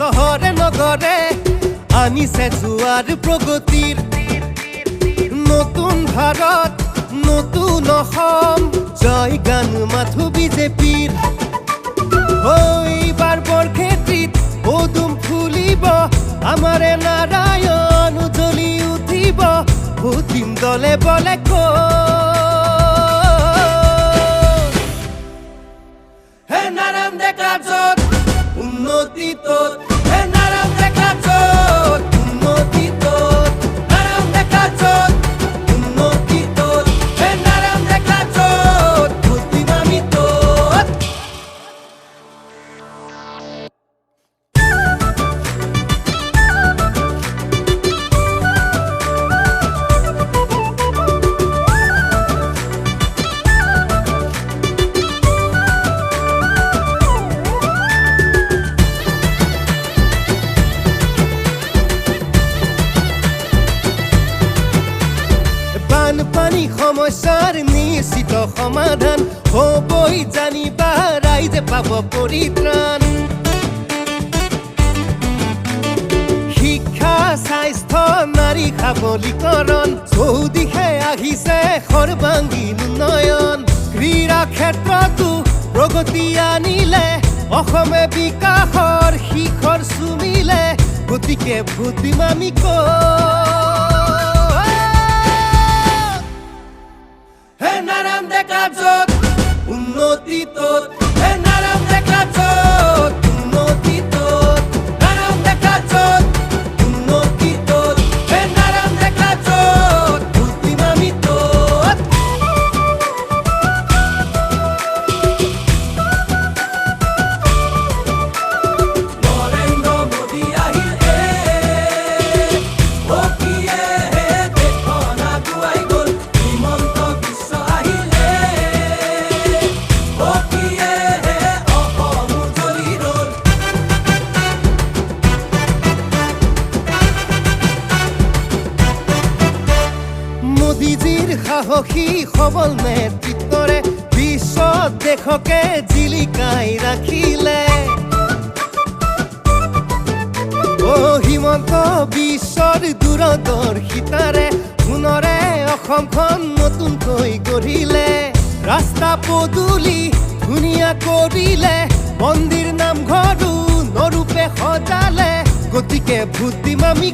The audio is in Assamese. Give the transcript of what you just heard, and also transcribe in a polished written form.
চহৰে নগৰে আনিছে জোয়াৰ প্ৰগতিৰ নতুন ভাৰত নতুন অসম জয় গান মাথো বিজেপিৰ এইবাৰ বৰক্ষেত্ৰীত পদুম ফুলিব আমাৰে নাৰায়ণ জ্বলি উঠিব ভোটিং দলে বলে হে নাৰায়ণ ডেকা য'ত উন্নতি ত'ত হে নাৰায়ণ ডেকা য'ত উন্নতি ত'ত নাৰায়ণ ডেকা য'ত উন্নতি ত'ত হে নাৰায়ণ ডেকা য'ত ভোটিং আমি ত'ত বানপানী সমস্যাৰ নিশ্চিত সমাধান হ'বই জানিবা ৰাইজে পাব পৰিত্ৰাণ শিক্ষা স্বাস্থ্য নাৰী সবলীকৰণ চৌদিশে আহিছে সৰ্বাংগীন উন্নয়ন ক্ৰীড়া ক্ষেত্ৰতো প্ৰগতি আনিলে অসমে বিকাশৰ শিখৰ চুমিলে গতিকে ভোট দিম আমি হে নাৰায়ণ ডেকা য'ত উন্নতি ত'ত হে নাৰায়ণ ডেকা য'ত উন্নতি ত'ত নাৰায়ণ ডেকা য'ত উন্নতি ত'ত হে নাৰায়ণ ডেকা য'ত ভোট দিম আমি ত'ত নৰেন্দ্ৰ মোদী আহিল অকিয়ে হে দেশখন আগুৱাই গ'ল হিমন্ত বিশ্ব আহিল অকিয়ে হে অসম জ্বলি ৰ'ল মোদীজীৰ সাহসী সবল নেতৃত্বৰে বিশ্ব দেশকে জিলিকাই ৰাখিলে হিমন্ত বিশ্বৰ দূৰদৰ্শিতাৰে পুনৰে অসমখন নতুনকৈ গঢ়িলে ৰাস্তা পদূলি ধুনীয়া কৰিলে মন্দিৰ নামঘৰো নৰূপে সজালে গতিকে ভোট দিম আমি